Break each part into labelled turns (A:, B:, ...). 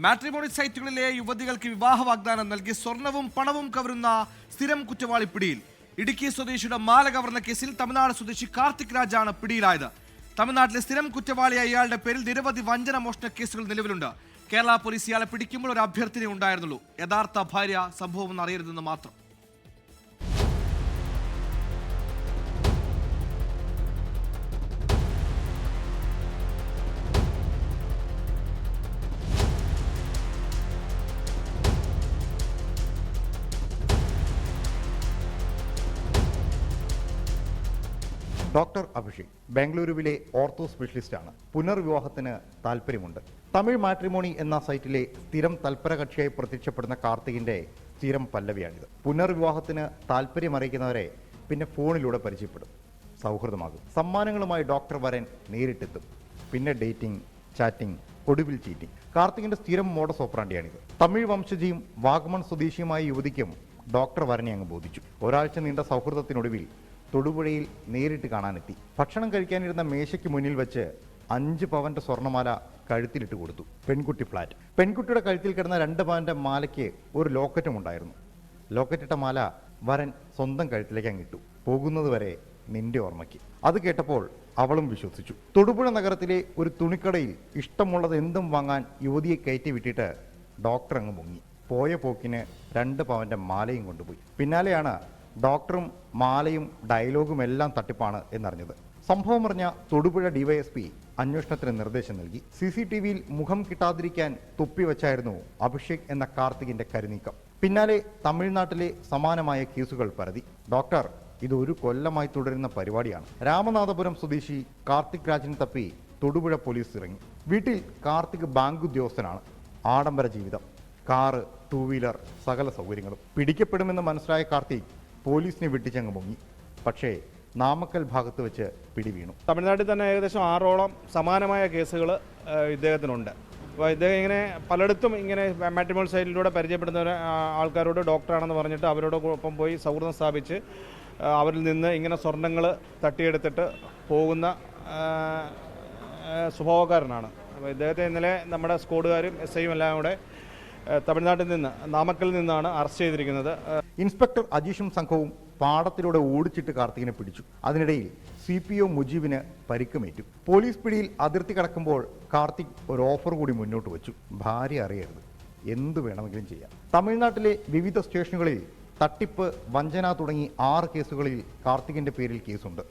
A: Matrimony സൈറ്റുകളിലെ യുവതികൾക്ക് വിവാഹ വാഗ്ദാനം നൽകി സ്വർണവും പണവും കവരുന്ന സ്ഥിരം കുറ്റവാളി പിടിയിൽ. ഇടുക്കി സ്വദേശിയുടെ മാല കവർന്ന കേസിൽ തമിഴ്നാട് സ്വദേശി കാർത്തിക് രാജാണ് പിടിയിലായത്. തമിഴ്നാട്ടിലെ സ്ഥിരം കുറ്റവാളിയായ ഇയാളുടെ പേരിൽ നിരവധി വഞ്ചന മോഷണ കേസുകൾ നിലവിലുണ്ട്. കേരള പോലീസ് ഇയാളെ പിടിക്കുമ്പോൾ ഒരു അഭ്യർത്ഥന ഉണ്ടായിരുന്നുള്ളൂ. യഥാർത്ഥ ഭാര്യ സംഭവം അറിയരുതെന്ന് മാത്രം.
B: ഡോക്ടർ അഭിഷേക് ബാംഗ്ലൂരുവിലെ ഓർത്തോ സ്പെഷ്യലിസ്റ്റാണ്. പുനർവിവാഹത്തിന് താല്പര്യമുണ്ട്. തമിഴ് മാട്രിമോണി എന്ന സൈറ്റിലെ സ്ഥിരം തൽപര കക്ഷിയായി പ്രത്യക്ഷപ്പെടുന്ന കാർത്തികിന്റെ സ്ഥിരം പല്ലവിയാണിത്. പുനർവിവാഹത്തിന് താല്പര്യമറിയിക്കുന്നവരെ പിന്നെ ഫോണിലൂടെ പരിചയപ്പെടും, സൗഹൃദമാകും. സമ്മാനങ്ങളുമായി ഡോക്ടർ വരൻ നേരിട്ടെത്തും. പിന്നെ ഡേറ്റിംഗ്, ചാറ്റിംഗ്, ഒടുവിൽ ചീറ്റിംഗ്. കാർത്തികിന്റെ സ്ഥിരം മോഡസ് ഓപ്പറാണ്ടിയാണിത്. തമിഴ് വംശജയും വാഗമൺ സ്വദേശിയുമായ യുവതിക്കും ഡോക്ടർ വരനെ അങ്ങ് ബോധിച്ചു. ഒരാഴ്ച നീണ്ട സൗഹൃദത്തിനൊടുവിൽ തൊടുപുഴയിൽ നേരിട്ട് കാണാനെത്തി. ഭക്ഷണം കഴിക്കാനിരുന്ന മേശയ്ക്ക് മുന്നിൽ വെച്ച് 5 പവന്റെ സ്വർണ്ണമാല കഴുത്തിലിട്ട് കൊടുത്തു. പെൺകുട്ടി ഫ്ലാറ്റ്. പെൺകുട്ടിയുടെ കഴുത്തിൽ കിടന്ന 2 പവന്റെ മാലയ്ക്ക് ഒരു ലോക്കറ്റും ഉണ്ടായിരുന്നു. ലോക്കറ്റിട്ട മാല വരൻ സ്വന്തം കഴുത്തിലേക്ക് അങ്ങിട്ടു. പോകുന്നതുവരെ നിന്റെ ഓർമ്മയ്ക്ക്. അത് കേട്ടപ്പോൾ അവളും വിശ്വസിച്ചു. തൊടുപുഴ നഗരത്തിലെ ഒരു തുണിക്കടയിൽ ഇഷ്ടമുള്ളത് എന്തും വാങ്ങാൻ യുവതിയെ കയറ്റി വിട്ടിട്ട് ഡോക്ടർ അങ്ങ് മുങ്ങി. പോയ പോക്കിന് 2 പവന്റെ മാലയും കൊണ്ടുപോയി. പിന്നാലെയാണ് ഡോക്ടറും മാലയും ഡയലോഗും എല്ലാം തട്ടിപ്പാണ് എന്നറിഞ്ഞത്. സംഭവം അറിഞ്ഞ തൊടുപുഴ ഡിവൈഎസ്പി അന്വേഷണത്തിന് നിർദ്ദേശം നൽകി. CCTVയിൽ മുഖം കിട്ടാതിരിക്കാൻ തുപ്പിവെച്ചായിരുന്നു അഭിഷേക് എന്ന കാർത്തികിന്റെ കരുനീക്കം. പിന്നാലെ തമിഴ്നാട്ടിലെ സമാനമായ കേസുകൾ പരതി. ഡോക്ടർ, ഇത് 1 കൊല്ലമായി തുടരുന്ന പരിപാടിയാണ്. രാമനാഥപുരം സ്വദേശി കാർത്തിക് രാജിനെ തപ്പി തൊടുപുഴ പോലീസ് ഇറങ്ങി. വീട്ടിൽ കാർത്തിക് ബാങ്ക് ഉദ്യോഗസ്ഥനാണ്. ആഡംബര ജീവിതം, കാറ്, 2 വീലർ, സകല സൗകര്യങ്ങളും. പിടിക്കപ്പെടുമെന്ന് മനസ്സിലായ കാർത്തിക് പോലീസിനെ വെട്ടിച്ചങ്ങ് മുങ്ങി. പക്ഷേ നാമക്കൽ ഭാഗത്ത് വെച്ച് പിടിവീണു.
C: തമിഴ്നാട്ടിൽ തന്നെ ഏകദേശം 6ഓളം സമാനമായ കേസുകൾ ഇദ്ദേഹത്തിനുണ്ട്. അപ്പോൾ ഇദ്ദേഹം ഇങ്ങനെ പലയിടത്തും ഇങ്ങനെ മാട്രിമോണി സൈറ്റിലൂടെ പരിചയപ്പെടുന്ന ആൾക്കാരോട് ഡോക്ടറാണെന്ന് പറഞ്ഞിട്ട് അവരോടൊപ്പം പോയി സൗഹൃദം സ്ഥാപിച്ച് അവരിൽ നിന്ന് ഇങ്ങനെ സ്വർണ്ണങ്ങൾ തട്ടിയെടുത്തിട്ട് പോകുന്ന സ്വഭാവക്കാരനാണ്. അപ്പോൾ ഇദ്ദേഹത്തെ ഇന്നലെ നമ്മുടെ സ്ക്വാഡുകാരും SIയും എല്ലാം കൂടെ തമിഴ്നാട്ടിൽ നിന്ന് നാമക്കലിൽ നിന്നാണ് അറസ്റ്റ് ചെയ്തിരിക്കുന്നത്.
B: ഇൻസ്പെക്ടർ അജീഷും സംഘവും പാടത്തിലൂടെ ഓടിച്ചിട്ട് കാർത്തികിനെ പിടിച്ചു. അതിനിടയിൽ CPO മുജീബിന് പരിക്കുമേറ്റു. പോലീസ് പിടിയിൽ അതിർത്തി കടക്കുമ്പോൾ കാർത്തിക് ഒരു ഓഫർ കൂടി മുന്നോട്ട് വെച്ചു. ഭാര്യ അറിയരുത്, എന്തു വേണമെങ്കിലും ചെയ്യാം. തമിഴ്നാട്ടിലെ വിവിധ സ്റ്റേഷനുകളിൽ തട്ടിപ്പ്, വഞ്ചന തുടങ്ങി 6 കേസുകളിൽ കാർത്തികിന്റെ പേരിൽ കേസുണ്ട്.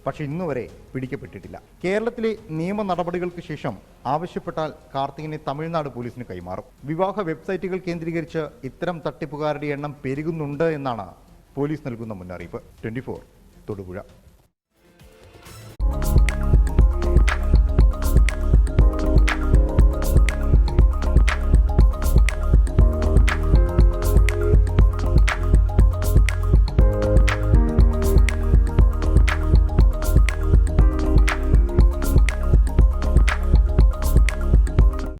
B: പക്ഷെ ഇന്നുവരെ പിടിക്കപ്പെട്ടിട്ടില്ല. കേരളത്തിലെ നിയമ നടപടികൾക്ക് ശേഷം ആവശ്യപ്പെട്ടാൽ കാർത്തികിനെ തമിഴ്നാട് പോലീസിന് കൈമാറും. വിവാഹ വെബ്സൈറ്റുകൾ കേന്ദ്രീകരിച്ച് ഇത്തരം തട്ടിപ്പുകാരുടെ എണ്ണം പെരുകുന്നുണ്ട് എന്നാണ് പോലീസ് നൽകുന്ന മുന്നറിയിപ്പ്. 24 തൊടുപുഴ.